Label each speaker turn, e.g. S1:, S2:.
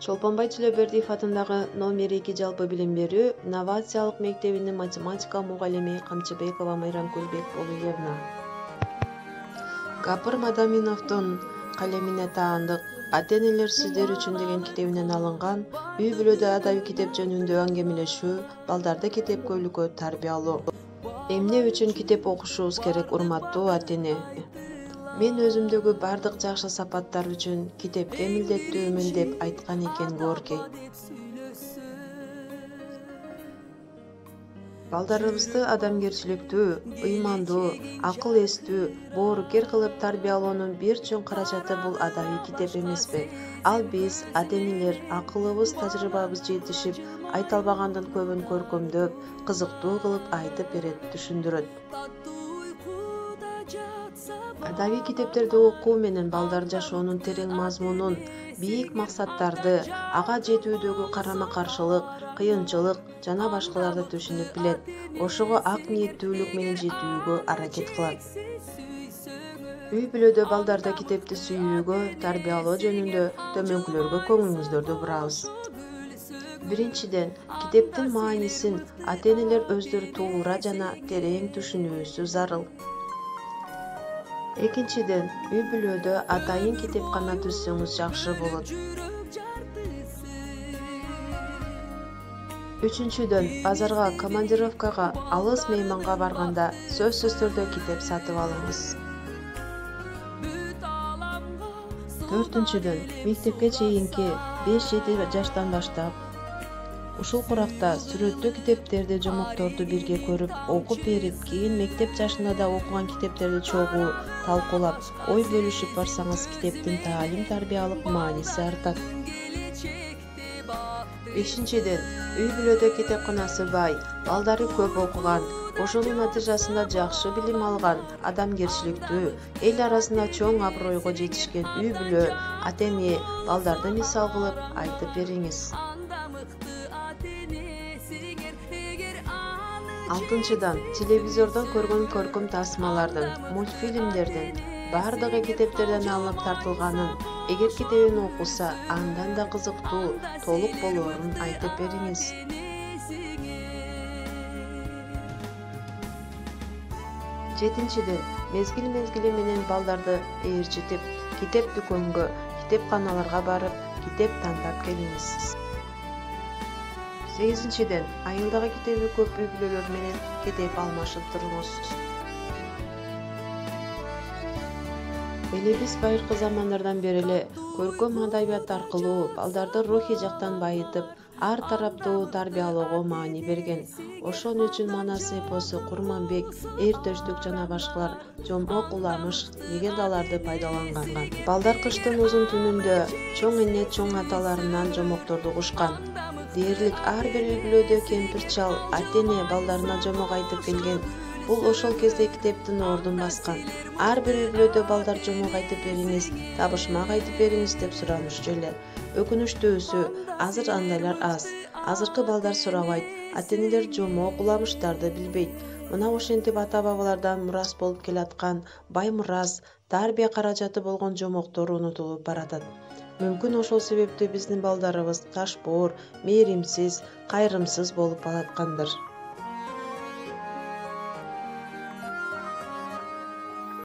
S1: Чолпонбай Тилебердиев атындагы номер 2 жалпы билим берүү инновациялык мектебинин математика мугалими Камчыбекова Майрам Көлбек-Болуевна. Гапыр Мадаминовдун калемине таандык «Ата-энелер сиздер үчүн» деген китебинен алынган үй бүлөдө адабий китеп жөнүндө аңгемелешүү, балдарды китепкөйлүккө тарбиялоо. Эмне үчүн китеп окушубуз керек, урматтуу ата-эне? Мен өзүмдөгү бардык жакшы сапаттар үчүн китепке милдеттүүмүн деп айткан экен Горький. Балдарыбызды адамгерчиликтүү, ыймандуу, акыл эстүү, боорукер кылып тарбиялоонун бир чоң каражаты бул адабий китеп эмеспи? Ал биз, ата-энелер, акылыбыз, тажрыйбабыз жетишип, айта албагандын көбүн көркөмдөп, кызыктуу кылып айтып берет, түшүндүрөт. Адабий китептерди окуу менен балдар жашоонун терең мазмунун, бийик максаттарды, ага жетүүдөгү карама-каршылык, кыйынчылык жана башкаларды түшүнүп билет. Ошого ак ниеттүүлүк менен жетүүгө аракет кылат. Үй бүлөдө балдарда китепти сүйүүгө, тарбиялоо жөнүндө төмөнкүлөргө көңүлүңүздөрдү бурабыз. Биринчиден, китептин маанисин ата-энелер өздөрү туура жана терең түшүнүүсү зарыл. Экинчиден, үй бүлөдө атайын китепкана түзсөңүз жакшы болот. Үчүнчүдөн, базарга, командировкага, алыс мейманга барганда сөзсүз түрдө китеп сатып алыңыз. Төртүнчүдөн, мектепке чейинки 5-7 жаштан баштап ушул куракта сүрөттүү китептерди, жомокторду бирге көрүп, окуп берип, кийин мектеп жашында да окуган китептерди чогуу талкуулап, ой бөлүшүп барсаңыз, китептин таалим-тарбиялык мааниси артат. Бешинчиден, үй бүлөдө китепканасы бай, балдары көп окуган, ошонун натыйжасында жакшы билим алган, адамгерчиликтүү, эл арасында чоң абройго жетишкен үй бүлө, ата-эне, балдарды мисал кылып айтып бериңиз. Алтынчыдан, телевизордон көргөн көркөм тасмалардын, мультфильмдердин, бардыгы китептерден алынып тартылганын, эгер китебин окуса, андан да кызыктуу, толук болоорун айтып бериңиз. Жетинчиден, мезгил менен балдарды ээрчитип, китеп дүкөнгө, китепканаларга барып, китеп тандап келиңиз. Сегизинчиден, айылдагы китеби көп үй бүлөлөр менен китеп алмашып туруңуз. Элибиз байыркы замандардан бери эле көркөм адабият аркылуу балдарды рухий жактан байытып, ар тараптуу тарбиялоого маани берген. Ошон үчүн Манас эпосу, Курманбек, Эртөштүк жана башкалар жомок уламыш легендаларды пайдаланган. Балдар кыштын узун түнүндө чоң эне, чоң аталарынан жомокторду угушкан. Дээрлик ар бир үй бүлөдө кемпир-чал, ата-эне балдарына жомок айтып келген. Бул ошол кезде китептин ордун баскан. Ар бир үй бүлөдө балдар жомок айтып бериңиз, табышмак айтып бериңиз деп суранышчу эле. Өкүнүчтүүсү, азыр андайлар аз. Азыркы балдар сурабайт, ата-энелер жомок уламыштарды билбейт. Мына ошентип ата-бабалардан мурас болуп келаткан бай мурас, тарбия каражаты болгон жомоктор унутулуп баратат. Мүмкүн ошол себептүү биздин балдарыбыз ташбоор, мээримсиз, кайрымсыз болуп балаткандыр.